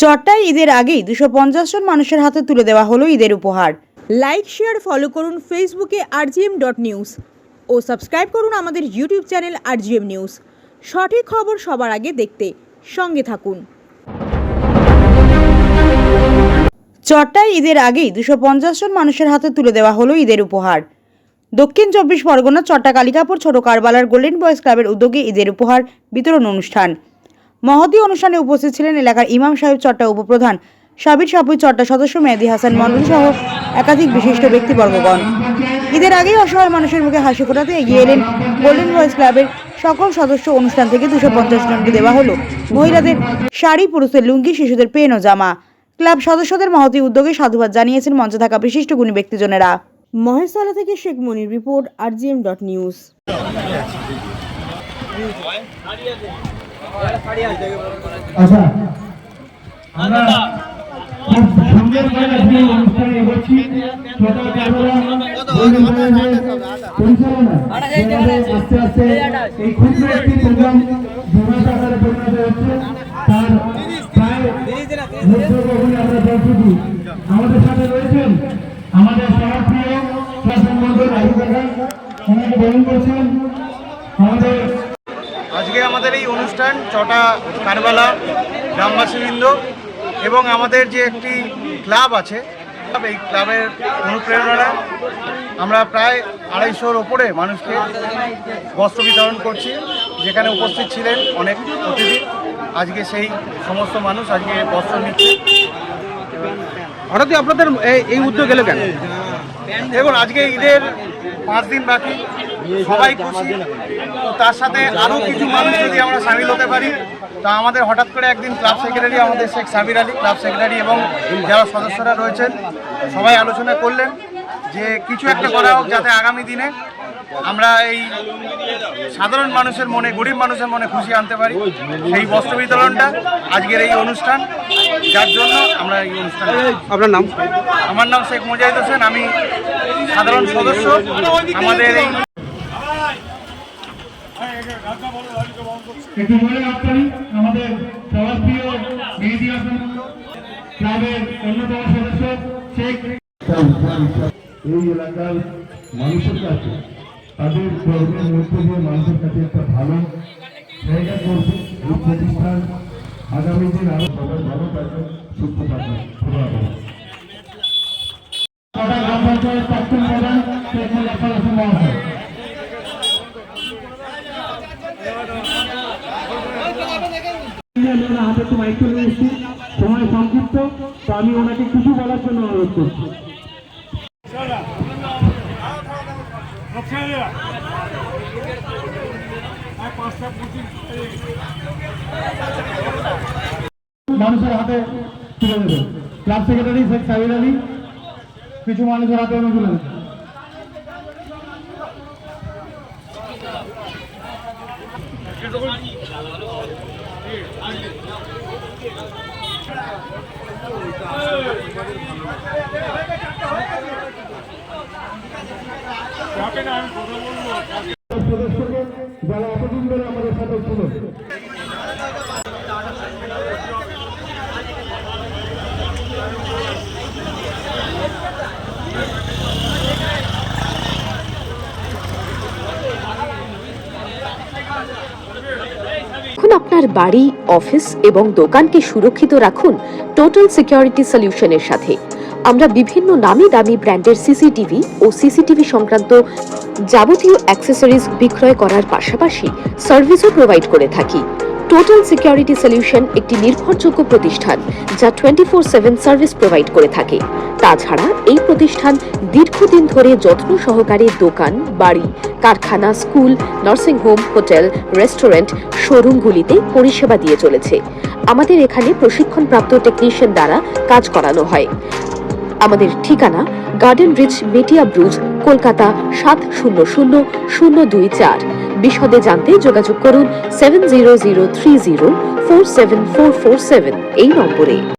চট্টায় ঈদের আগেই 250 জন মানুষের হাতে তুলে দেওয়া হলো ঈদের উপহার। লাইক, শেয়ার, ফলো করুন ফেসবুকে rgm.news ও সাবস্ক্রাইব করুন আমাদের ইউটিউব চ্যানেল rgm নিউজ। সঠিক খবর সবার আগে দেখতে সঙ্গে থাকুন। চট্টায় ঈদের আগেই 250 জন মানুষের হাতে তুলে দেওয়া হলো ঈদের উপহার। দক্ষিণ 24 পরগনা চট্টা কালিকাপুর ছোট কারবালার গোল্ডেন বয়েজ ক্লাবের উদ্যোগে ঈদের উপহার বিতরণ অনুষ্ঠান। মহতী অনুষ্ঠানে উপস্থিত ছিলেন এলাকার ইমাম সাহেব চট্টা উপপ্রধান সাবির সাপুই, চট্টা সদস্য মেহেদি হাসান মন্ডল সহ একাধিক বিশিষ্ট ব্যক্তিবর্গগণ। ঈদের আগেই অসহায় মানুষের মুখে হাসি ফোটাতে এগিয়ে এলেন গোল্ডেন বয়েজ ক্লাবের সকল সদস্য। অনুষ্ঠান থেকে 250 জনকে দেওয়া হলো মহিলাদের শাড়ি, পুরুষদের লুঙ্গি, শিশুদের পেন ও জামা। ক্লাব সদস্যদের মহতী উদ্যোগে সাধুবাদ জানিয়েছেন মঞ্চে থাকা বিশিষ্ট গুণী ব্যক্তিজনেরা। মহেশতলা থেকে শেখ মনির রিপোর্ট, rgm.news। আচ্ছা, আমরা খুব সুন্দরভাবে আজকে অনুষ্ঠানে এগোচ্ছি। ছোট পরিচালনা আস্তে আস্তে এই ক্ষুদ্র একটি প্রোগ্রাম বিরাট আকারে পরিণত হচ্ছে। তার প্রায় আমরা দর্শকই আমাদের সাথে রয়েছেন আমাদের সবার প্রিয় শাসন মন্ডল ওনাকে বরণ করছেন আমাদের। আজকে আমাদের এই অনুষ্ঠান চটা কারবালা গ্রামবাসীবৃন্দ এবং আমাদের যে একটি ক্লাব আছে, এই ক্লাবের অনুপ্রেরণায় আমরা প্রায় 250-র ওপরে মানুষকে বস্ত্র বিতরণ করছি, যেখানে উপস্থিত ছিলেন অনেক অতিথি। আজকে সেই সমস্ত মানুষ আজকে বস্ত্র নিচ্ছে। হঠাৎই আপনাদের এই উদ্যোগ এলো কেন? দেখুন, আজকে ঈদের 5 দিন বাকি, সবাই খুশি। তার সাথে আরও কিছু মানুষ যদি আমরা সামিল হতে পারি, তা আমাদের হঠাৎ করে একদিন ক্লাব সেক্রেটারি আমাদের শেখ সাবির আলী, ক্লাব সেক্রেটারি এবং যারা সদস্যরা রয়েছেন সবাই আলোচনা করলেন যে কিছু একটা করা হোক, যাতে আগামী দিনে আমরা এই সাধারণ মানুষের মনে, গরিব মানুষের মনে খুশি আনতে পারি। সেই বস্ত্র বিতরণটা আজকের এই অনুষ্ঠান, যার জন্য আমরা এই অনুষ্ঠান। আপনার নাম? আমার নাম শেখ মুজাহিদ হোসেন, আমি সাধারণ সদস্য। আমাদের এই একটু বলে রাখতেন আমাদের সবার প্রিয় মেহেদি হাসান ক্লাবের অন্যতম সদস্য শেখ। এই এলাকার মানুষের কাছে, তাদের কর্মের মধ্যে দিয়ে মানুষের কাছে একটা ভালো জায়গা করবে এই প্রতিষ্ঠান। আগামী দিন আরো সবাই ভালো থাকবে, সুস্থ থাকবে। গ্রাম পঞ্চায়েত প্রাক্তন প্রধান শেখ মুজাফর হোসেন মহাশয়। হাতে তো মাইক চলে এসেছি, সময় সংক্ষিপ্ত, তো আমি ওনাকে কিছু বলার জন্য অনুরোধ করছি। মানুষের হাতে তুলে দেবেন ক্লাব সেক্রেটারি শেখ সাবির আলী, কিছু মানুষের হাতে তুলে দেবেন। সদস্যকে যারা এতদিন ধরে আমাদের সাথে ছিল, এখন আপনার বাড়ি, অফিস এবং দোকানকে সুরক্ষিত রাখুন টোটাল সিকিউরিটি সলিউশনের সাথে। আমরা বিভিন্ন নামি দামি ব্র্যান্ডের সিসিটিভি ও সিসিটিভি সংক্রান্ত যাবতীয় অ্যাক্সেসরিজ বিক্রয় করার পাশাপাশি সার্ভিসও প্রোভাইড করে থাকি। টোটাল সিকিউরিটি সলিউশন একটি নির্ভরযোগ্য প্রতিষ্ঠান যা 24/7 সার্ভিস প্রোভাইড করে থাকে। তাছাড়া এই প্রতিষ্ঠান দীর্ঘদিন ধরে যত্ন সহকারে দোকান, বাড়ি, কারখানা, school, nursing home, hotel, restaurant, শোরুমগুলিতে পরিষেবা দিয়ে চলেছে। আমাদের এখানে প্রশিক্ষণপ্রাপ্ত টেকনিশিয়ান দ্বারা কাজ করানো হয়। আমাদের ঠিকানা গার্ডেন রিচ, মেটিয়া ব্রুজ, কলকাতা 700024। বিশদে জানতে যোগাযোগ করুন 7003047447 এই নম্বরে।